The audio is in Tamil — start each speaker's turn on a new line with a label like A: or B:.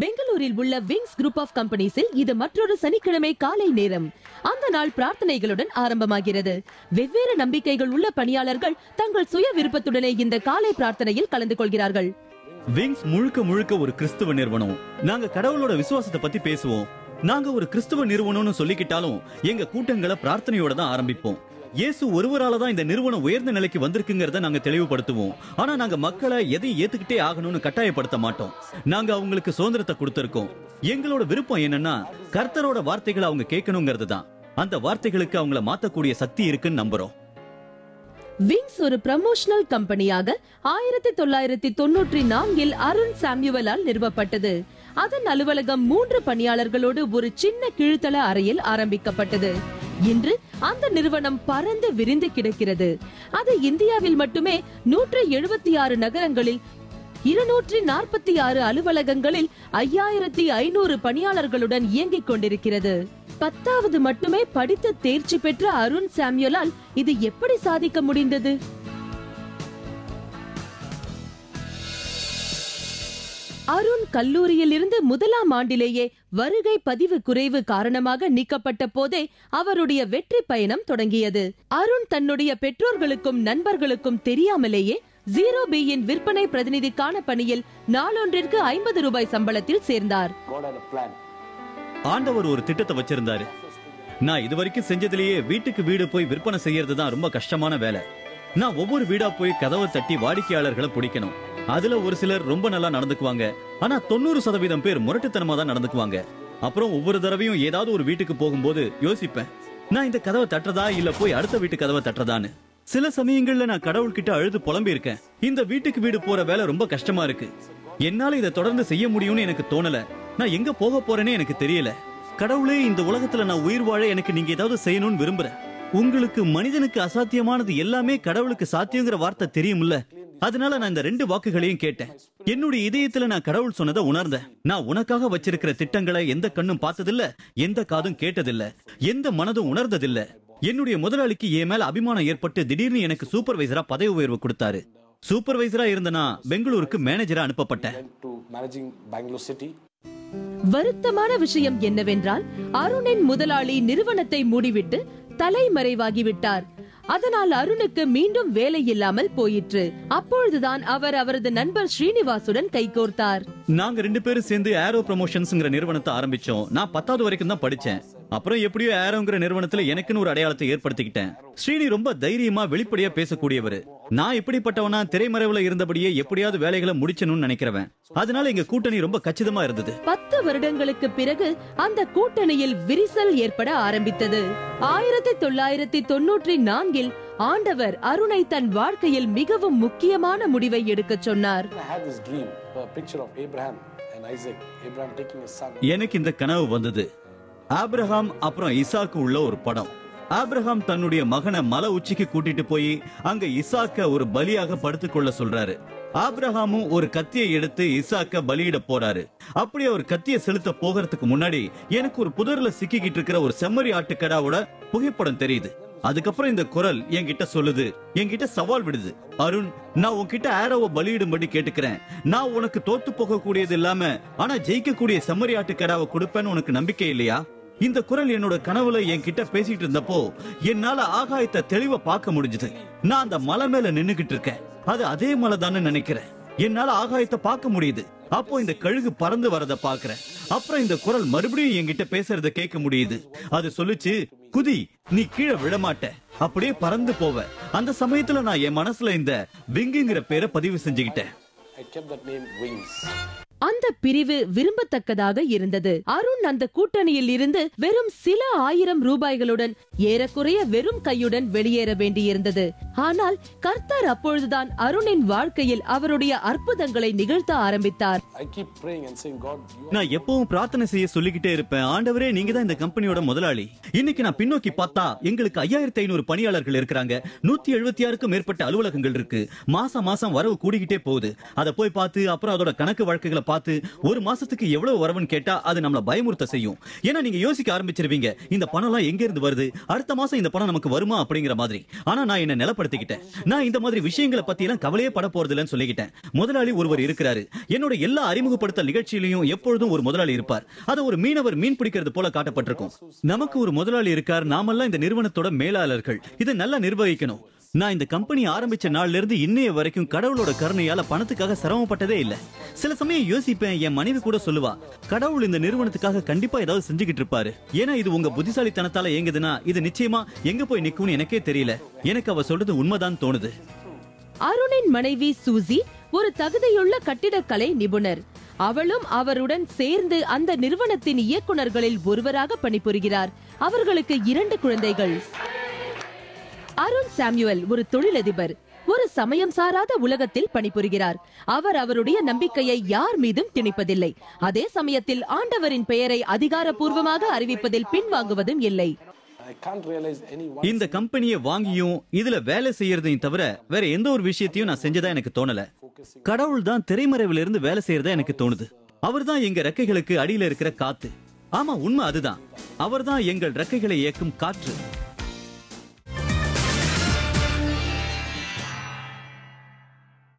A: பெங்களூரில் உள்ள விங்ஸ் குரூப் ஆஃப் கம்பெனிஸில் இது மற்றொரு சனிக்கிழமை காலை நேரம். அந்த நாள் பிரார்த்தனைகளுடன் ஆரம்பமாகிறது. வெவ்வேறு நம்பிக்கைகள் உள்ள பணியாளர்கள் தங்கள் சுய விருப்பத்துடனே இந்த காலை பிரார்த்தனையில் கலந்து கொள்கிறார்கள்.
B: விங்ஸ் முழுக்க முழுக்க ஒரு கிறிஸ்துவ நிறுவனம். நாங்க கடவுளோட விசுவாசத்தை பத்தி பேசுவோம். நாங்க ஒரு கிறிஸ்துவ நிறுவனம்னு சொல்லிக்கிட்டாலும் எங்க கூட்டங்களை பிரார்த்தனையோட தான் ஆரம்பிப்போம். இயேசு ஒருவரால தான் இந்த நிறுவனம் உயர்ந்த நிலைக்கு வந்திருக்குங்கிறத நாங்க தெளிவுபடுத்துவோம். ஆனா நாங்க மக்களை எதையும் ஏத்துக்கிட்டே ஆகணும்னு கட்டாயப்படுத்த மாட்டோம். நாங்க அவங்களுக்கு சுதந்திரத்தை கொடுத்திருக்கோம். எங்களோட விருப்பம் என்னன்னா கர்த்தரோட வார்த்தைகளை அவங்க கேட்கணுங்கிறது தான். அந்த வார்த்தைகளுக்கு அவங்கள மாத்தக்கூடிய சக்தி இருக்குன்னு நம்புறோம்.
A: விங்ஸ் ஒரு ப்ரமோஷனல் கம்பெனியாக 1994 அருண் சாமுவேலால் நிறுவப்பட்டது. அதன் அலுவலகம் 3 பணியாளர்களோடு ஒரு சின்ன கீழ்த்தள அறையில் ஆரம்பிக்கப்பட்டது. இன்று அந்த நிறுவனம் பறந்து விரிந்து கிடக்கிறது. அது இந்தியாவில் மட்டுமே 176 நகரங்களில் 246 அலுவலகங்களில் 5500 பணியாளர்களுடன் இயங்கிக் கொண்டிருக்கிறது. 10வது மட்டுமே படித்து தேர்ச்சி பெற்ற அருண் சாமுவேலால் இது எப்படி சாதிக்க முடிந்தது? அருண் கல்லூரியில் இருந்து முதலாம் ஆண்டிலேயே வருகை பதிவு குறைவு காரணமாக நீக்கப்பட்ட போதே அவருடைய வெற்றி பயணம் தொடங்கியது. அருண் தன்னுடைய பெற்றோர்களுக்கும் நண்பர்களுக்கும் தெரியாமலேயே 0Bயின் விற்பனை பிரதிநிதிக்கான பணியில் நாளொன்றிற்கு 50 ரூபாய் சம்பளத்தில் சேர்ந்தார்.
B: ஆண்டவர் ஒரு திட்டத்தை வச்சிருந்தாரு. நான் இதுவரைக்கும் செஞ்சதிலேயே வீட்டுக்கு வீடு போய் விற்பனை செய்யறது தான் ரொம்ப கஷ்டமான வேலை. நான் ஒவ்வொரு வீடா போய் கதவை தட்டி வாடிக்கையாளர்களை பிடிக்கணும். அதுல ஒரு சிலர் ரொம்ப நல்லா நடந்துக்குவாங்க. ஆனா 90% பேர் முரட்டுத்தனமா தான் நடந்துக்குவாங்க. அப்புறம் ஒவ்வொரு தடவையும் ஏதாவது ஒரு வீட்டுக்கு போகும்போது யோசிப்பேன், நான் இந்த கதவை தட்டுறதா இல்ல போய் அடுத்த வீட்டு கதவை தட்டுறதான்னு. சில சமயங்கள்ல நான் கடவுள்கிட்ட அழுது புலம்பி இருக்கேன். இந்த வீட்டுக்கு வீடு போற வேலை ரொம்ப கஷ்டமா இருக்கு. என்னால இதை தொடர்ந்து செய்ய முடியும்னு எனக்கு தோணல. நான் எங்க போக போறேனே எனக்கு தெரியல. கடவுளே, இந்த உலகத்துல நான் உயிர் வாழ எனக்கு நீங்க ஏதாவது செய்யணும்னு விரும்புறேன். உங்களுக்கு மனிதனுக்கு அசாத்தியமானது எல்லாமே கடவுளுக்கு சாத்தியங்கிற வார்த்தை தெரியும்ல. அதனால நான் இந்த 2 வாக்குகளையும் கேட்டேன். என்னுடைய இதயத்துல நான் கடவுள் சொன்னதை உணர்ந்தேன். நான் உனக்காக வச்சிருக்கிற திட்டங்களை எந்த கண்ணும் பார்த்ததில்ல, எந்த காதும் கேட்டதில்ல, எந்த மனதும் உணர்ந்ததில்ல. என்னுடைய முதலாளிக்கு என் மேல அபிமானம் ஏற்பட்டு திடீர்னு எனக்கு சூப்பர்வைசரா பதவி உயர்வு கொடுத்தாரு. சூப்பர்வைசரா இருந்தனா பெங்களூருக்கு மேனேஜரா அனுப்பப்பட்டேன்.
A: வருத்தமான விஷயம் என்னவென்றால் அருணின் முதலாளி நிறுவனத்தை மூடிவிட்டு தலைமறைவாகிவிட்டார். அதனால் அருணுக்கு மீண்டும் வேலை இல்லாமல் போயிற்று. அப்பொழுதுதான் அவர் அவரது நண்பர் ஸ்ரீனிவாசுடன் கைகோர்த்தார்.
B: நாங்க 2 பேரும் சேர்ந்து ஏரோ ப்ரமோஷன்ஸ்ங்கிற நிறுவனத்தை ஆரம்பிச்சோம். நான் 10வது வரைக்கும் தான் படிச்சேன். அப்புறம் எப்படியோ ஏரோங்கிற நிறுவனத்துல எனக்குன்னு ஒரு அடையாளத்தை ஏற்படுத்திக்கிட்டேன். ஸ்ரீனி ரொம்ப தைரியமா வெளிப்படையா பேசக்கூடியவர். நான் இப்படிப்பட்டவனா திரைமறைவுல இருந்தபடியே எப்படியாவது வேலைகளை முடிச்சணும்னு நினைக்கிறவன். அதனால எங்க கூட்டணி ரொம்ப கச்சிதமா இருந்தது.
A: 10 வருடங்களுக்கு பிறகு அந்த கூட்டணியில் விரிசல் ஏற்பட ஆரம்பித்தது. 1994 ஆண்டவர் அருணை தன் வாழ்க்கையில் மிகவும் முக்கியமான முடிவை எடுக்க சொன்னார்.
B: எனக்கு இந்த கனவு வந்தது. ஆபிரகாம் அப்புறம் ஈசாக்கு உள்ள ஒரு படம். ஆபிரகாம் தன்னுடைய மகனை மலை உச்சிக்கு கூட்டிட்டு போய் அங்க ஈசாக்க ஒரு பலியாக படுத்துக்கொள்ள சொல்றாரு. ஆபிரகாமும் ஒரு கத்தியை எடுத்து ஈசாக்க பலியிட போறாரு. அப்படி ஒரு கத்தியை செலுத்த போகிறதுக்கு முன்னாடி எனக்கு ஒரு புதர்ல சிக்கிக்கிட்டு இருக்கிற ஒரு செம்மறி ஆட்டுக்கடாவோட புகைப்படம் தெரியுது. அதுக்கப்புறம் இந்த குரல் என்கிட்ட சொல்லுது, என்கிட்ட சவால் விடுது. அருண், நான் உன்கிட்ட ஆரோவை பலியிடும்படி கேட்டுக்கிறேன். நான் உனக்கு தோத்து போக கூடியது இல்லாம ஆனா ஜெயிக்கக்கூடிய செம்மறி ஆட்டுக்கடாவை கொடுப்பேன்னு உனக்கு நம்பிக்கை இல்லையா? இந்த குரல் என்னோட கனவுல என்கிட்ட பேசிட்டு இருந்தப்போ என்னால ஆகாயத்தை தெளிவா பார்க்க முடிஞ்சது. நான் அந்த மலை மேல நின்னுகிட்டு இருக்கேன். அது அதே மலை தானே நினைக்கிறேன். என்னால ஆகாயத்தை பார்க்க முடியுது. அப்போ இந்த கழுகு பறந்து வரத பாக்குறேன். அப்புறம் இந்த குரல் மறுபடியும் என்கிட்ட பேசுறத கேட்க முடியுது. அது சொல்லுச்சு, குதி, நீ கீழே விழமாட்ட, அப்படியே பறந்து போவ. அந்த சமயத்துல நான் என் மனசுல இந்த விங்குங்கிற பேரை பதிவு செஞ்சுக்கிட்டேன்.
A: அந்த பிரிவு விரும்பத்தக்கதாக இருந்தது. அருண் அந்த கூட்டணியில் இருந்து வெறும் சில 1000 ரூபாய்களுடன் ஏறக்குறைய வெறும் கையுடன் வெளியேற வேண்டியிருந்தது. ஆனால் கர்த்தர் அப்பொழுதுதான் அருணின் வாழ்க்கையில் அவருடைய அற்புதங்களை நிகழ்த்த ஆரம்பித்தார்.
B: நான் எப்பவும் பிரார்த்தனை செய்ய சொல்லிக்கிட்டே இருப்பேன், ஆண்டவரே, நீங்க தான் இந்த கம்பெனியோட முதலாளி. இன்னைக்கு நான் பின்னோக்கி பார்த்தா எங்களுக்கு 5500 பணியாளர்கள் இருக்கிறாங்க. 176க்கும் மேற்பட்ட அலுவலகங்கள் இருக்கு. மாசம் மாசம் வரவு கூடிக்கிட்டே போகுது. அதை போய் பார்த்து அப்புறம் அதோட கணக்கு வழக்குகளை பார்த்து ஒரு மாசத்துக்கு எவ்வளவு வரவுன்னு கேட்டா அது நம்மள பயமுறுத்த செய்யும். ஏன்னா நீங்க யோசிக்க ஆரம்பிச்சிருவீங்க, இந்த பணம் எல்லாம் எங்க இருந்து வருது, அடுத்த மாசம் இந்த பணம் நமக்கு வருமா அப்படிங்கிற மாதிரி. ஆனா நான் என்ன நிலப்படுத்திக்கிட்டேன், நான் இந்த மாதிரி விஷயங்களை பத்தி எல்லாம் கவலையே பட போறது இல்லைன்னு சொல்லிக்கிட்டேன். முதலாளி ஒருவர் இருக்கிறாரு, என்னோட எல்லா அறிமுகப்படுத்த நிகழ்ச்சியிலையும் எப்பொழுதும் ஒரு முதலாளி இருப்பார். அது ஒரு மீனவர் மீன் பிடிக்கிறது போல காட்டப்பட்டிருக்கும். நமக்கு ஒரு முதலாளி இருக்கார், நாமெல்லாம் இந்த நிறுவனத்தோட மேலாளர்கள். இதை நல்லா நிர்வகிக்கணும். நான் இந்த கம்பெனி ஆரம்பிச்ச நாள்ல இருந்து இன்னைய வரைக்கும் கடவுளோட கருணையால பணத்துக்காக சிரமப்பட்டதே இல்ல. சில சமயம் யோசிப்பேன், என் மனைவி கூட சொல்லுவா, கடவுள் இந்த நிறுவனத்துக்காக கண்டிப்பா ஏதாவது செஞ்சுக்கிட்டு இருப்பாரு. ஏன்னா இது உங்க புத்திசாலித்தனத்தால இயங்குதுன்னா இது நிச்சயமா எங்க போய் நிக்கும்னு எனக்கே தெரியல. எனக்கு அவ சொல்றது உண்மைதான் தோணுது.
A: அருணின் மனைவி சூசி ஒரு தகுதியுள்ள கட்டிடக்கலை நிபுணர். அவளும் அவருடன் சேர்ந்து அந்த நிறுவனத்தின் இயக்குநர்களில் ஒருவராக பணிபுரிகிறார். அவர்களுக்கு 2 குழந்தைகள். அருண் சாமுவேல் ஒரு தொழிலதிபர், ஒரு சமயம் சாராத உலகத்தில் பணிபுரிகிறார். அவர் அவருடைய நம்பிக்கையை யார் மீதும் திணிப்பதில்லை. அதே சமயத்தில் ஆண்டவரின் பெயரை அதிகாரப்பூர்வமாக அறிவிப்பதில் பின்வாங்குவதும் இல்லை.
B: இந்த கம்பெனியை வாங்கியும் இதுல வேலை செய்யறதையும் தவிர வேற எந்த ஒரு விஷயத்தையும் நான் செஞ்சதா எனக்கு தோணல. கடவுள் தான் திரைமறைவில இருந்து வேலை செய்யறதா எனக்கு தோணுது. அவர் தான் எங்க ரெக்கைகளுக்கு அடியில இருக்கிற காத்து. ஆமா, உண்மை அதுதான். அவர் தான் எங்கள் ரெக்கைகளை இயக்கும் காற்று.